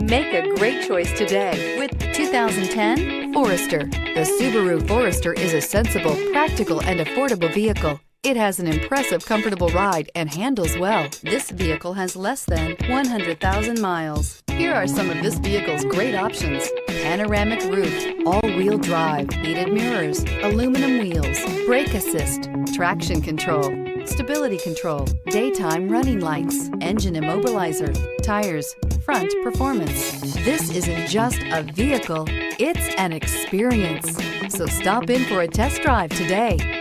Make a great choice today with 2010 Forester. The Subaru Forester is a sensible, practical, and affordable vehicle. It has an impressive, comfortable ride and handles well. This vehicle has less than 100,000 miles. Here are some of this vehicle's great options: panoramic roof, all-wheel drive, heated mirrors, aluminum wheels, brake assist, traction control, stability control, daytime running lights, engine immobilizer, tires, front performance. This isn't just a vehicle, it's an experience. So stop in for a test drive today.